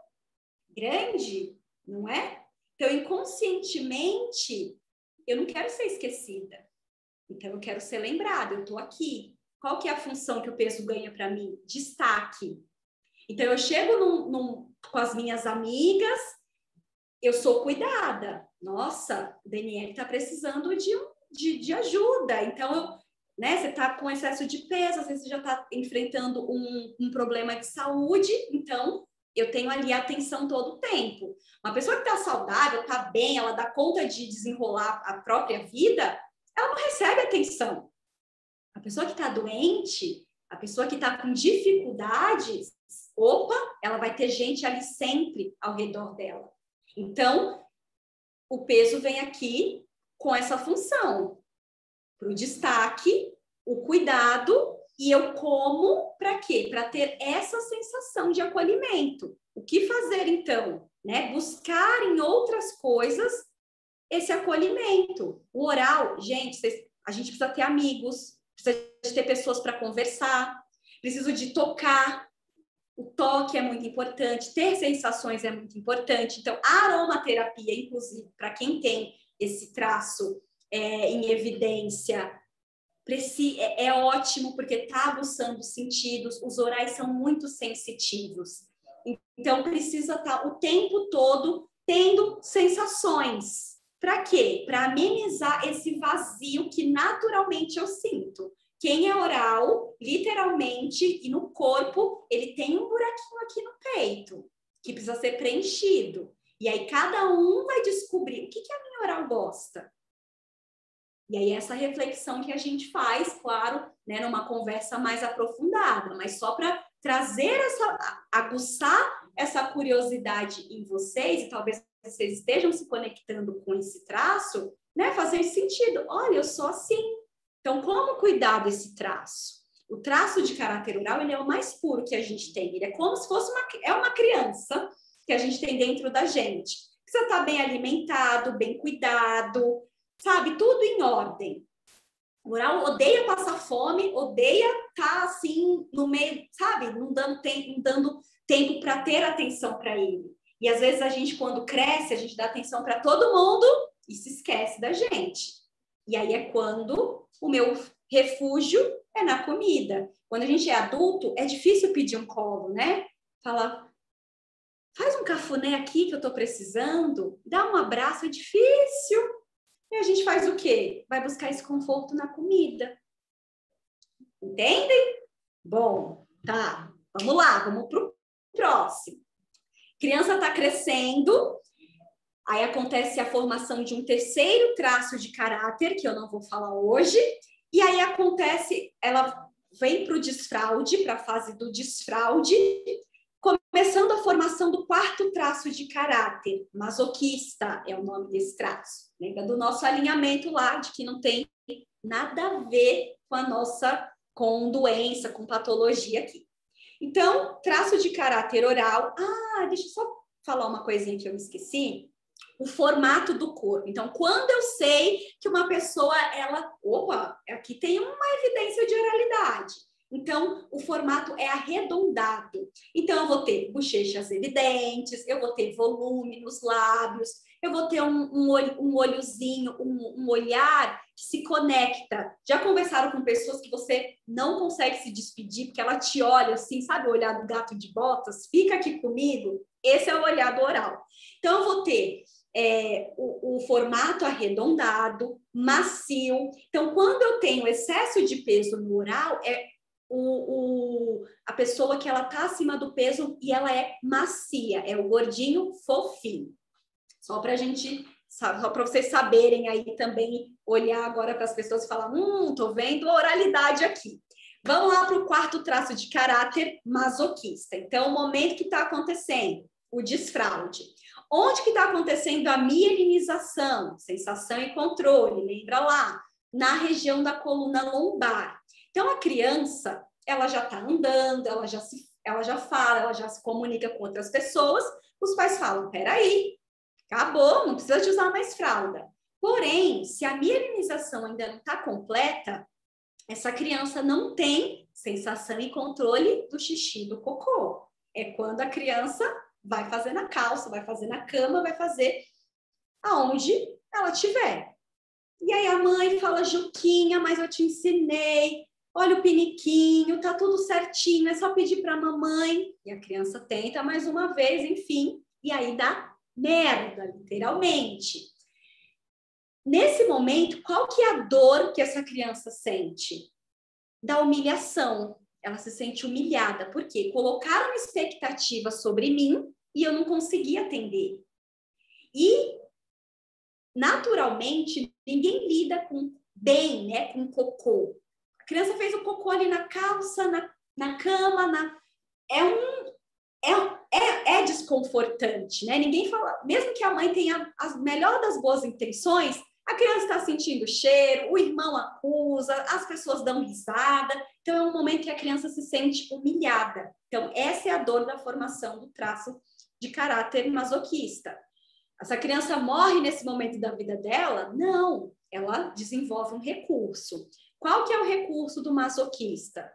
Grande, não é? Então, inconscientemente, eu não quero ser esquecida. Então, eu quero ser lembrada, eu estou aqui. Qual que é a função que o peso ganha para mim? Destaque. Então, eu chego com as minhas amigas, eu sou cuidada. Nossa, o Daniele está precisando de ajuda. Então, né, você está com excesso de peso, às vezes você já está enfrentando um problema de saúde, então eu tenho ali a atenção todo o tempo. Uma pessoa que está saudável, está bem, ela dá conta de desenrolar a própria vida, ela não recebe atenção. A pessoa que está doente, a pessoa que está com dificuldades, opa, ela vai ter gente ali sempre ao redor dela. Então, o peso vem aqui com essa função, para o destaque, o cuidado, e eu como para quê? Para ter essa sensação de acolhimento. O que fazer, então? Né? Buscar em outras coisas esse acolhimento. O oral, gente, a gente precisa ter amigos, precisa de ter pessoas para conversar, preciso de tocar. O toque é muito importante, ter sensações é muito importante. Então, a aromaterapia, inclusive, para quem tem esse traço em evidência, é ótimo, porque está aguçando os sentidos, os orais são muito sensitivos. Então, precisa estar o tempo todo tendo sensações. Para quê? Para amenizar esse vazio que naturalmente eu sinto. Quem é oral, literalmente, e no corpo, ele tem um buraquinho aqui no peito, que precisa ser preenchido. E aí cada um vai descobrir o que a minha oral gosta. E aí essa reflexão que a gente faz, claro, né, numa conversa mais aprofundada, mas só para trazer aguçar essa curiosidade em vocês, e talvez vocês estejam se conectando com esse traço, né, fazer sentido. Olha, eu sou assim. Então, como cuidar desse traço? O traço de caráter oral, ele é o mais puro que a gente tem. Ele é como se fosse uma criança que a gente tem dentro da gente. Precisa estar bem alimentado, bem cuidado, sabe? Tudo em ordem. O oral odeia passar fome, odeia estar assim no meio, sabe? Não dando tempo para ter atenção para ele. E às vezes a gente, quando cresce, a gente dá atenção para todo mundo e se esquece da gente. E aí é quando o meu refúgio é na comida. Quando a gente é adulto, é difícil pedir um colo, né? Fala, faz um cafuné aqui que eu tô precisando, dá um abraço, é difícil. E a gente faz o quê? Vai buscar esse conforto na comida. Entendem? Bom, tá. Vamos lá, vamos pro próximo. Criança tá crescendo, aí acontece a formação de um terceiro traço de caráter, que eu não vou falar hoje, e aí acontece, ela vem para o desfraude, para a fase do desfraude, começando a formação do quarto traço de caráter. Masoquista é o nome desse traço. Lembra do nosso alinhamento lá, de que não tem nada a ver com doença, com patologia aqui. Então, traço de caráter oral. Deixa eu só falar uma coisinha que eu me esqueci. O formato do corpo. Então, quando eu sei que uma pessoa, aqui tem uma evidência de oralidade. Então, o formato é arredondado. Então, eu vou ter bochechas evidentes, eu vou ter volume nos lábios, eu vou ter um olhozinho, um olhar que se conecta. Já conversaram com pessoas que você não consegue se despedir, porque ela te olha assim, sabe o olhar do gato de botas? Fica aqui comigo. Esse é o olhar do oral. Então, eu vou ter o formato arredondado, macio. Então, quando eu tenho excesso de peso no oral, a pessoa que ela tá acima do peso e ela é macia, é o gordinho fofinho. Só para vocês saberem aí também, olhar agora para as pessoas e falar, tô vendo oralidade aqui. Vamos lá para o quarto traço de caráter, masoquista. Então, o momento que está acontecendo, o desfraude. Onde que está acontecendo a mielinização? Sensação e controle, lembra lá? Na região da coluna lombar. Então, a criança, ela já está andando, ela já fala, ela já se comunica com outras pessoas. Os pais falam, peraí, acabou, não precisa de usar mais fralda. Porém, se a mielinização ainda não está completa, essa criança não tem sensação e controle do xixi, do cocô. É quando a criança vai fazer na calça, vai fazer na cama, vai fazer aonde ela tiver. E aí a mãe fala, Juquinha, mas eu te ensinei, olha o piniquinho, tá tudo certinho, é só pedir para a mamãe. E a criança tenta mais uma vez, enfim, e aí dá merda, literalmente. Nesse momento, qual que é a dor que essa criança sente? Da humilhação. Ela se sente humilhada. Por quê? Colocaram uma expectativa sobre mim e eu não consegui atender. E, naturalmente, ninguém lida bem, né, com cocô. A criança fez o cocô ali na calça, na cama, é desconfortante, né? Ninguém fala, mesmo que a mãe tenha a melhor das boas intenções, a criança está sentindo cheiro, o irmão acusa, as pessoas dão risada. Então, é um momento que a criança se sente humilhada. Então, essa é a dor da formação do traço de caráter masoquista. Essa criança morre nesse momento da vida dela? Não, ela desenvolve um recurso. Qual que é o recurso do masoquista?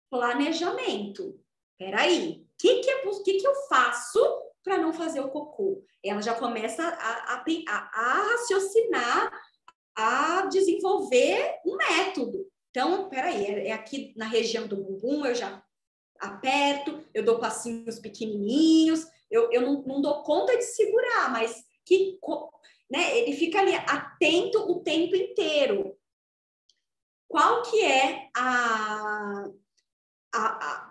Planejamento. Peraí, o que eu faço para não fazer o cocô? Ela já começa a raciocinar, a desenvolver um método. Então, peraí, é aqui na região do bumbum, eu já aperto, eu dou passinhos pequenininhos, eu não dou conta de segurar, mas né, ele fica ali atento o tempo inteiro. Qual que é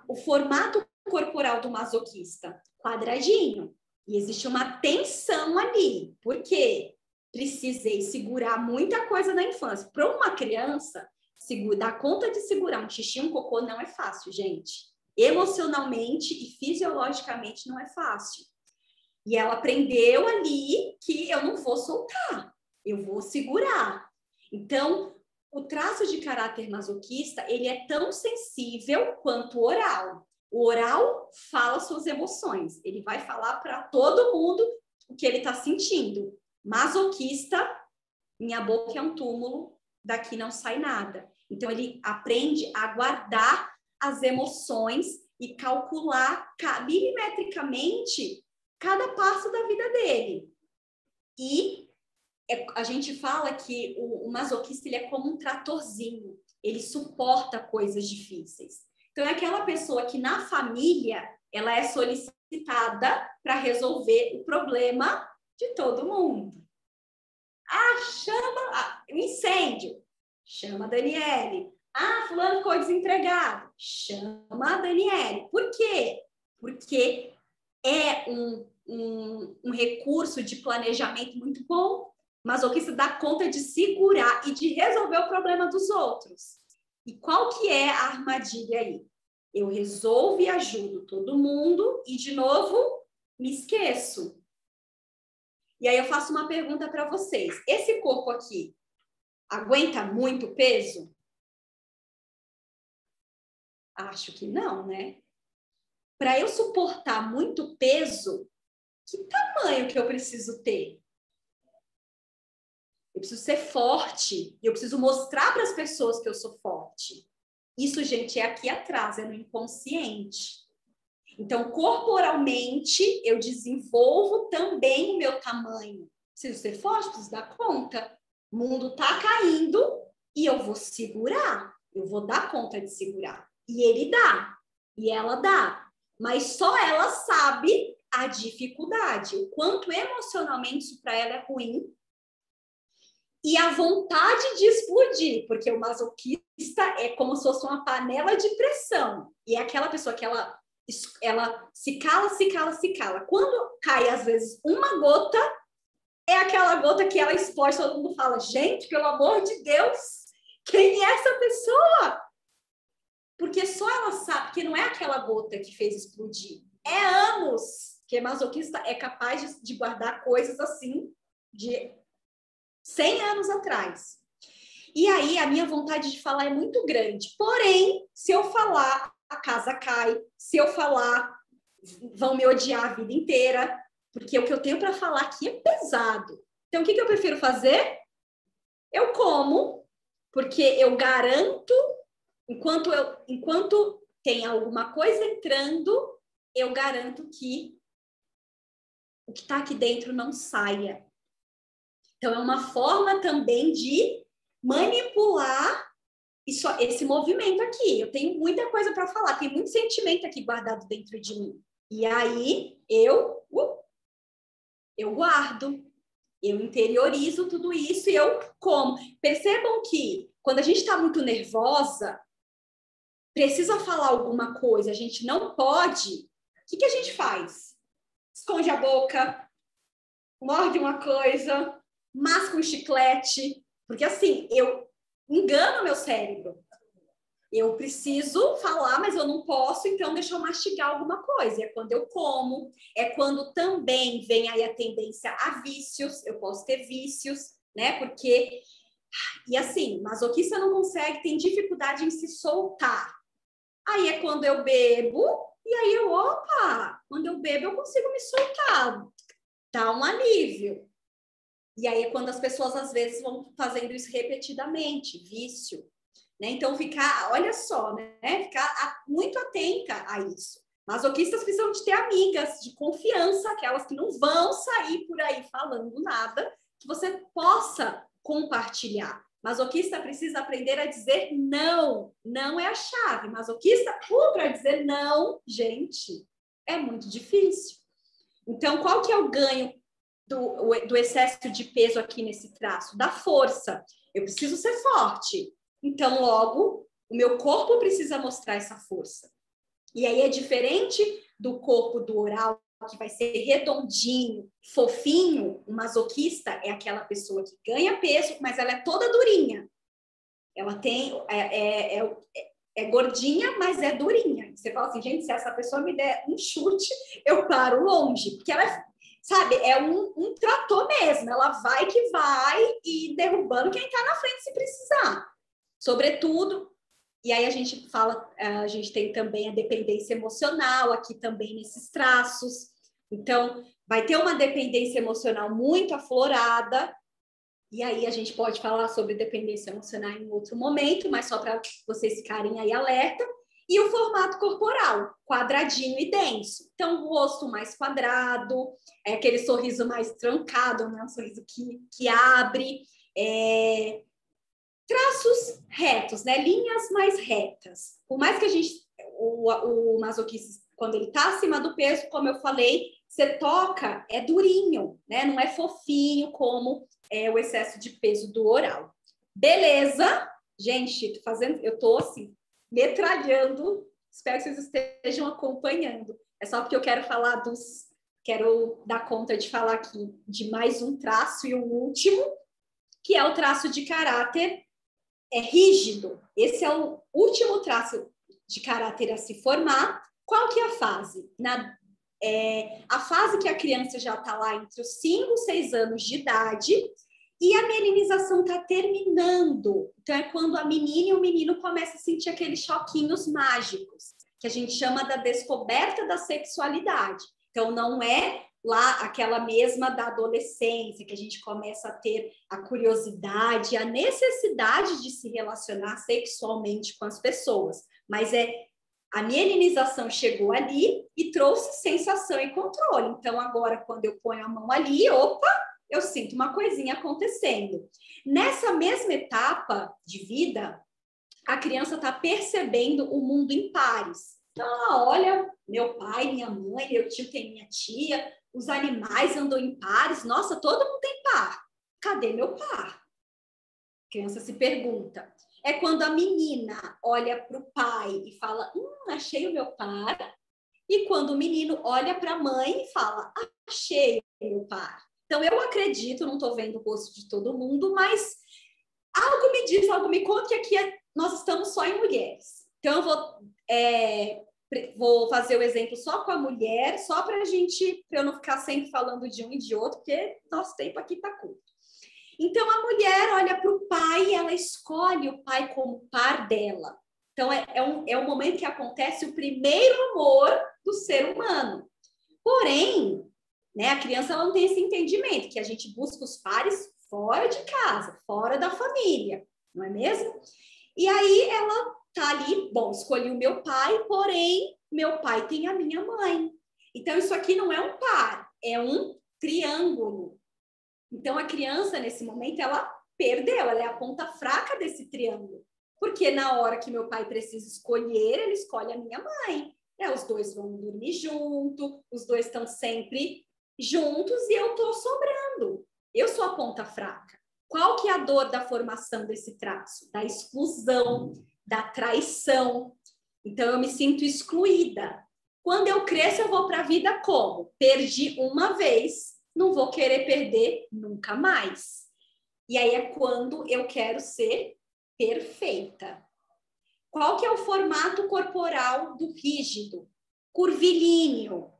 o formato corporal do masoquista? Quadradinho. E existe uma tensão ali. Por quê? Precisei segurar muita coisa na infância. Para uma criança, dar conta de segurar um xixi e um cocô não é fácil, gente. Emocionalmente e fisiologicamente não é fácil. E ela aprendeu ali que eu não vou soltar, eu vou segurar. Então, o traço de caráter masoquista, ele é tão sensível quanto o oral. O oral fala suas emoções, ele vai falar para todo mundo o que ele está sentindo. Masoquista, minha boca é um túmulo, daqui não sai nada. Então, ele aprende a guardar as emoções e calcular milimetricamente cada passo da vida dele. E a gente fala que o masoquista ele é como um tratorzinho, ele suporta coisas difíceis. Então, é aquela pessoa que na família ela é solicitada para resolver o problema de todo mundo. Chama o incêndio, chama a Daniele. Fulano ficou desempregado, chama a Daniele. Por quê? Porque é um recurso de planejamento muito bom. Masoquista dá conta de segurar e de resolver o problema dos outros. E qual que é a armadilha aí? Eu resolvo e ajudo todo mundo e, de novo, me esqueço. E aí eu faço uma pergunta para vocês. Esse corpo aqui aguenta muito peso? Acho que não, né? Para eu suportar muito peso, que tamanho que eu preciso ter? Eu preciso ser forte. Eu preciso mostrar para as pessoas que eu sou forte. Isso, gente, é aqui atrás, é no inconsciente. Então, corporalmente, eu desenvolvo também o meu tamanho. Preciso ser forte, preciso dar conta. O mundo está caindo e eu vou segurar. Eu vou dar conta de segurar. E ele dá. E ela dá. Mas só ela sabe a dificuldade. O quanto emocionalmente isso para ela é ruim. E a vontade de explodir. Porque o masoquista é como se fosse uma panela de pressão. E é aquela pessoa que ela se cala, se cala, se cala. Quando cai, às vezes, uma gota, é aquela gota que ela explode, todo mundo fala, gente, pelo amor de Deus, quem é essa pessoa? Porque só ela sabe que não é aquela gota que fez explodir. É anos que masoquista é capaz de guardar coisas assim de 100 anos atrás. E aí a minha vontade de falar é muito grande. Porém, se eu falar, a casa cai. Se eu falar, vão me odiar a vida inteira. Porque o que eu tenho para falar aqui é pesado. Então, o que eu prefiro fazer? Eu como, porque eu garanto, enquanto tem alguma coisa entrando, eu garanto que o que está aqui dentro não saia. Então, é uma forma também de manipular esse movimento aqui. Eu tenho muita coisa para falar, tem muito sentimento aqui guardado dentro de mim. E aí, eu guardo, eu interiorizo tudo isso e eu como. Percebam que quando a gente está muito nervosa, precisa falar alguma coisa, a gente não pode, o que a gente faz? Esconde a boca, morde uma coisa, masca um chiclete, porque assim, eu engano meu cérebro. Eu preciso falar, mas eu não posso, então deixa eu mastigar alguma coisa. É quando eu como, é quando também vem aí a tendência a vícios, eu posso ter vícios, né? Porque, e assim, masoquista não consegue, tem dificuldade em se soltar. Aí é quando eu bebo, e aí quando eu bebo eu consigo me soltar, dá um alívio. E aí é quando as pessoas às vezes vão fazendo isso repetidamente, vício. Né? Então, olha só, né? Ficar muito atenta a isso. Masoquistas precisam de ter amigas de confiança, aquelas que não vão sair por aí falando nada, que você possa compartilhar. Masoquista precisa aprender a dizer não. Não é a chave. Masoquista, para dizer não, gente, é muito difícil. Então, qual que é o ganho do excesso de peso aqui nesse traço? Da força. Eu preciso ser forte. Então, logo, o meu corpo precisa mostrar essa força. E aí é diferente do corpo do oral, que vai ser redondinho, fofinho. O masoquista é aquela pessoa que ganha peso, mas ela é toda durinha. Ela tem... É gordinha, mas é durinha. Você fala assim, gente, se essa pessoa me der um chute, eu paro longe. Porque ela, sabe, é um trator mesmo. Ela vai que vai e derrubando quem está na frente se precisar. Sobretudo, e aí a gente tem também a dependência emocional aqui também nesses traços. Então, vai ter uma dependência emocional muito aflorada, e aí a gente pode falar sobre dependência emocional em outro momento, mas só para vocês ficarem aí alerta. E o formato corporal, quadradinho e denso. Então, o rosto mais quadrado, aquele sorriso mais trancado, né? Um sorriso que abre, traços retos, né? Linhas mais retas. Por mais que o masoquista, quando ele está acima do peso, como eu falei, você toca, é durinho, né? Não é fofinho como o excesso de peso do oral. Beleza? Gente, eu tô assim, metralhando. Espero que vocês estejam acompanhando. É só porque eu quero dar conta de falar aqui de mais um traço e o último, que é o traço de caráter rígido. Esse é o último traço de caráter a se formar. Qual que é a fase? A fase que a criança já está lá entre os 5 e 6 anos de idade e a melinização está terminando. Então, é quando a menina e o menino começam a sentir aqueles choquinhos mágicos, que a gente chama da descoberta da sexualidade. Então, não é lá aquela mesma da adolescência, que a gente começa a ter a curiosidade, a necessidade de se relacionar sexualmente com as pessoas. Mas a mielinização chegou ali e trouxe sensação e controle. Então, agora, quando eu ponho a mão ali, opa, eu sinto uma coisinha acontecendo. Nessa mesma etapa de vida, a criança está percebendo o mundo em pares. Então, ela olha, meu pai, minha mãe, meu tio tem minha tia, os animais andam em pares. Nossa, todo mundo tem par. Cadê meu par? A criança se pergunta. É quando a menina olha para o pai e fala, achei o meu par. E quando o menino olha para a mãe e fala, achei o meu par. Então, eu acredito, não estou vendo o rosto de todo mundo, mas algo me diz, algo me conta que aqui nós estamos só em mulheres. Então, eu vou fazer o exemplo só com a mulher, só para eu não ficar sempre falando de um e de outro, porque nosso tempo aqui está curto. Então, a mulher olha para o pai e ela escolhe o pai como par dela. Então, é um momento que acontece o primeiro amor do ser humano. Porém, né, a criança ela não tem esse entendimento, que a gente busca os pares fora de casa, fora da família, não é mesmo? E aí ela tá ali, bom, escolhi o meu pai, porém, meu pai tem a minha mãe. Então, isso aqui não é um par, é um triângulo. Então, a criança, nesse momento, ela perdeu, ela é a ponta fraca desse triângulo. Porque na hora que meu pai precisa escolher, ele escolhe a minha mãe. Os dois vão dormir junto, os dois estão sempre juntos e eu estou sobrando. Eu sou a ponta fraca. Qual que é a dor da formação desse traço? Da exclusão, da traição. Então, eu me sinto excluída. Quando eu cresço, eu vou para a vida como? Perdi uma vez, não vou querer perder nunca mais. E aí é quando eu quero ser perfeita. Qual que é o formato corporal do rígido? Curvilíneo,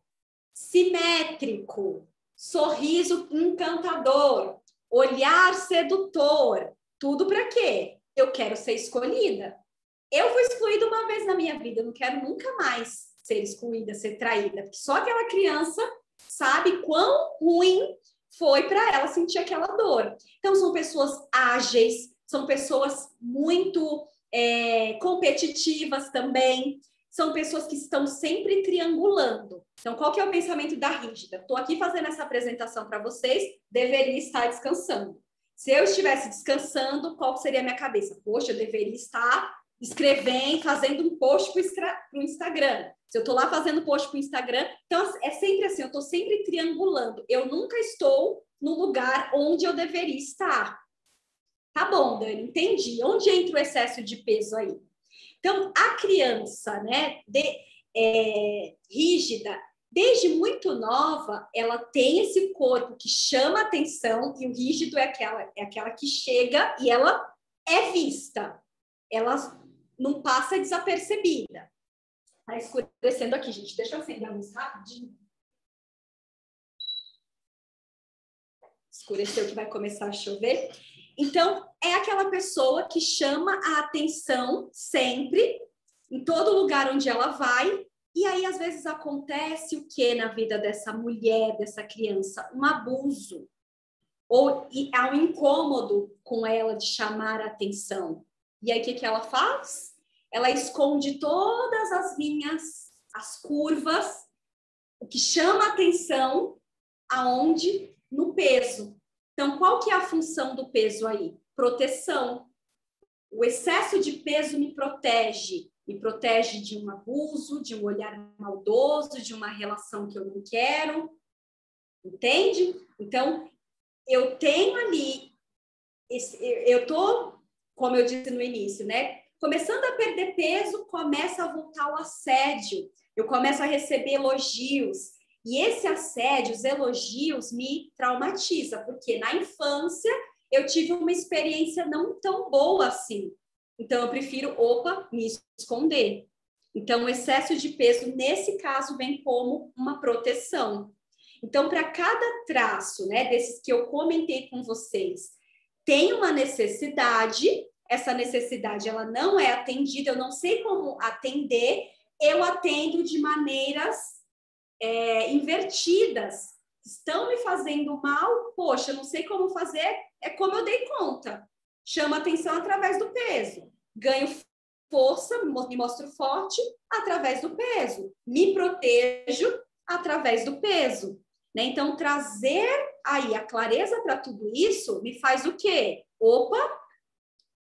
simétrico, sorriso encantador, olhar sedutor. Tudo para quê? Eu quero ser escolhida. Eu fui excluída uma vez na minha vida, eu não quero nunca mais ser excluída, ser traída, porque só aquela criança sabe quão ruim foi para ela sentir aquela dor. Então, são pessoas ágeis, são pessoas muito competitivas também, são pessoas que estão sempre triangulando. Então, qual que é o pensamento da rígida? Estou aqui fazendo essa apresentação para vocês, deveria estar descansando. Se eu estivesse descansando, qual seria a minha cabeça? Poxa, eu deveria estar escrevendo, fazendo um post para o Instagram. Se eu estou lá fazendo post para o Instagram, então é sempre assim, eu estou sempre triangulando. Eu nunca estou no lugar onde eu deveria estar. Tá bom, Dani, entendi. Onde entra o excesso de peso aí? Então, a criança, né, rígida, desde muito nova, ela tem esse corpo que chama atenção, e o rígido é aquela que chega e ela é vista. Ela não passa desapercebida. Tá escurecendo aqui, gente. Deixa eu acender a luz rapidinho. Escureceu que vai começar a chover. Então, é aquela pessoa que chama a atenção sempre, em todo lugar onde ela vai, e aí, às vezes, acontece o que na vida dessa mulher, dessa criança? Um abuso. Ou há um incômodo com ela de chamar a atenção. E aí, o que ela faz? Ela esconde todas as linhas, as curvas, o que chama a atenção, aonde? No peso. Então, qual que é a função do peso aí? Proteção. O excesso de peso me protege de um abuso, de um olhar maldoso, de uma relação que eu não quero, entende? Então, eu tenho ali, eu tô, como eu disse no início, né? Começando a perder peso, começa a voltar o assédio, eu começo a receber elogios, e esse assédio, os elogios, me traumatiza, porque na infância eu tive uma experiência não tão boa assim. Então, eu prefiro, me esconder. Então, o excesso de peso, nesse caso, vem como uma proteção. Então, para cada traço, né, desses que eu comentei com vocês, tem uma necessidade, essa necessidade ela não é atendida, eu não sei como atender, eu atendo de maneiras invertidas, estão me fazendo mal, poxa, eu não sei como fazer, é como eu dei conta. Chama atenção através do peso. Ganho força, me mostro forte através do peso. Me protejo através do peso. Né? Então, trazer aí a clareza para tudo isso me faz o quê? Opa,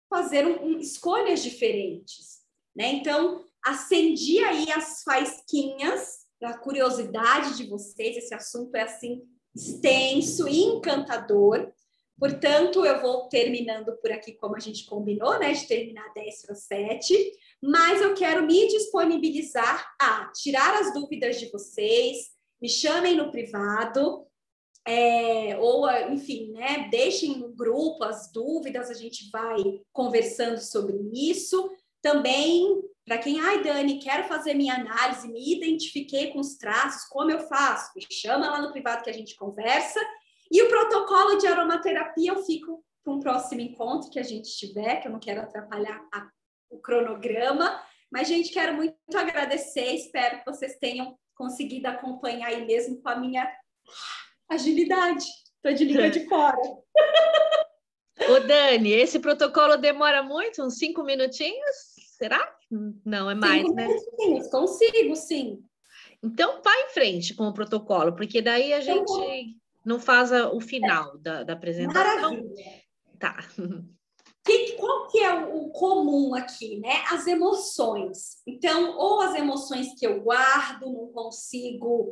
fazer escolhas diferentes. Né? Então, acendi aí as faísquinhas da curiosidade de vocês. Esse assunto é assim extenso e encantador. Portanto, eu vou terminando por aqui, como a gente combinou, né? De terminar 10 para 7. Mas eu quero me disponibilizar a tirar as dúvidas de vocês. Me chamem no privado. Ou, enfim, né? Deixem no grupo as dúvidas. A gente vai conversando sobre isso. Também, para quem, Dani, quero fazer minha análise, me identifiquei com os traços, como eu faço? Me chama lá no privado que a gente conversa. E o protocolo de aromaterapia eu fico para um próximo encontro que a gente tiver, que eu não quero atrapalhar o cronograma. Mas, gente, quero muito agradecer, espero que vocês tenham conseguido acompanhar aí mesmo com a minha agilidade. Estou de língua de fora. Ô, Dani, esse protocolo demora muito? Uns 5 minutinhos? Será? Não, é mais, 5 né? minutinhos, consigo, sim. Então, vá em frente com o protocolo, porque daí a gente não faz o final da apresentação. Maravilha. Tá. Qual que é o comum aqui, né? As emoções. Então, ou as emoções que eu guardo, não consigo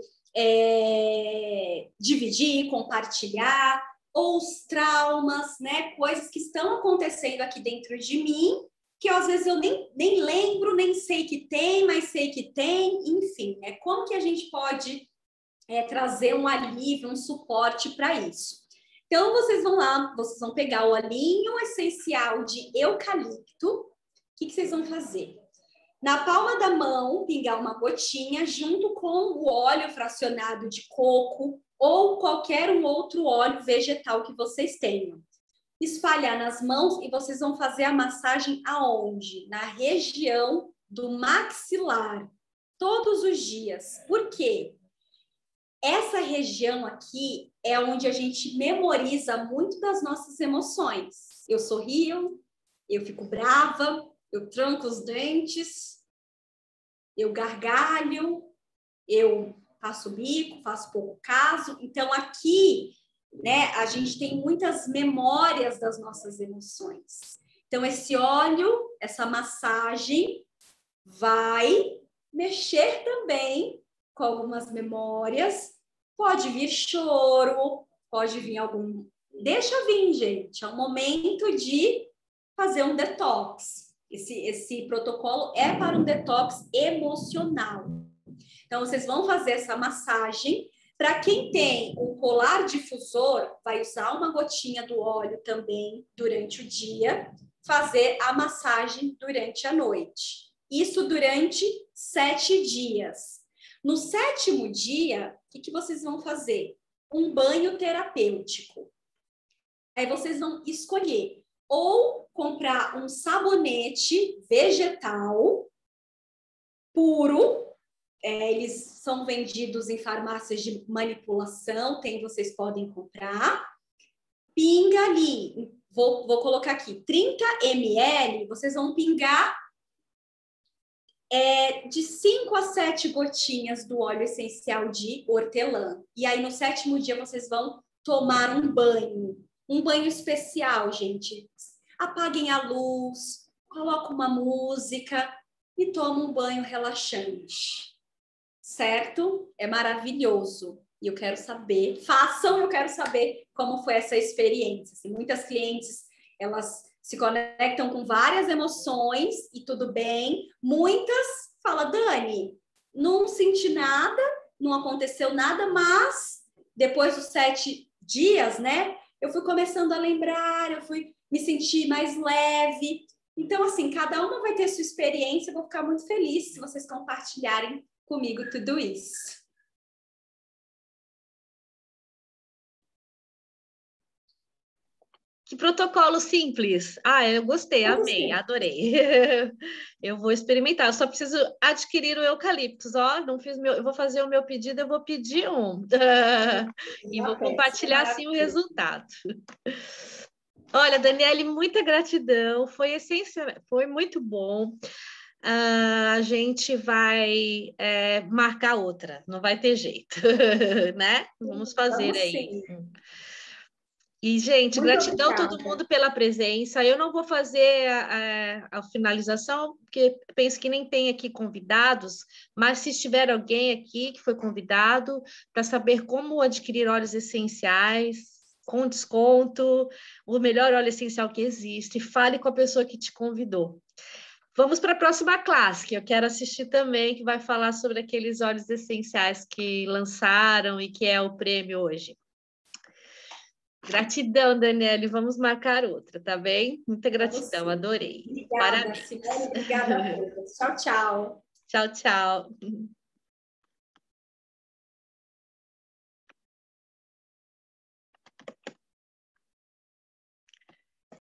dividir, compartilhar, ou os traumas, né? Coisas que estão acontecendo aqui dentro de mim, que às vezes eu nem lembro, nem sei que tem, mas sei que tem, enfim, né? Como que a gente pode trazer um alívio, um suporte para isso? Então, vocês vão lá, vocês vão pegar o olhinho essencial de eucalipto. O que vocês vão fazer? Na palma da mão, pingar uma gotinha junto com o óleo fracionado de coco ou qualquer outro óleo vegetal que vocês tenham. Espalhar nas mãos e vocês vão fazer a massagem aonde? Na região do maxilar, todos os dias. Por quê? Essa região aqui é onde a gente memoriza muito das nossas emoções. Eu sorrio, eu fico brava, eu tranco os dentes, eu gargalho, eu faço bico, faço pouco caso. Então, aqui, né, a gente tem muitas memórias das nossas emoções. Então, esse óleo, essa massagem, vai mexer também com algumas memórias. Pode vir choro, pode vir algum... Deixa vir, gente. É um momento de fazer um detox. Esse protocolo é para um detox emocional. Então, vocês vão fazer essa massagem. Para quem tem um colar difusor, vai usar uma gotinha do óleo também durante o dia, fazer a massagem durante a noite. Isso durante 7 dias. No 7º dia, o que vocês vão fazer? Um banho terapêutico. Aí vocês vão escolher ou comprar um sabonete vegetal puro. Eles são vendidos em farmácias de manipulação, vocês podem comprar. Pinga ali, vou colocar aqui, 30 ml, vocês vão pingar de 5 a 7 gotinhas do óleo essencial de hortelã. E aí, no 7º dia, vocês vão tomar um banho especial, gente. Apaguem a luz, coloquem uma música e tomem um banho relaxante. Certo? É maravilhoso. E eu quero saber, façam, eu quero saber como foi essa experiência. Assim, muitas clientes, elas se conectam com várias emoções e tudo bem. Muitas falam, Dani, não senti nada, não aconteceu nada, mas depois dos 7 dias, né, eu fui começando a lembrar, eu fui me sentir mais leve. Então, assim, cada uma vai ter sua experiência. Eu vou ficar muito feliz se vocês compartilharem comigo tudo isso. Que protocolo simples. Ah, eu gostei, amei, adorei. Eu vou experimentar. Eu só preciso adquirir o eucaliptus. Ó, não fiz eu vou fazer o meu pedido, eu vou pedir um. E vou compartilhar sim o resultado. Olha, Daniele, muita gratidão. Foi essencial, foi muito bom. A gente vai marcar outra, não vai ter jeito, né? Vamos fazer Vamos aí. sim. E, gente, Muito gratidão a todo obrigada. mundo pela presença. Eu não vou fazer a finalização, porque penso que nem tem aqui convidados, mas se estiver alguém aqui que foi convidado para saber como adquirir óleos essenciais com desconto, o melhor óleo essencial que existe, fale com a pessoa que te convidou. Vamos para a próxima classe, que eu quero assistir também, que vai falar sobre aqueles óleos essenciais que lançaram e que é o prêmio hoje. Gratidão, Daniele. Vamos marcar outra, tá bem? Muita gratidão, adorei. Obrigada, Parabéns. Simone. Obrigada a todos. Tchau, tchau. Tchau, tchau.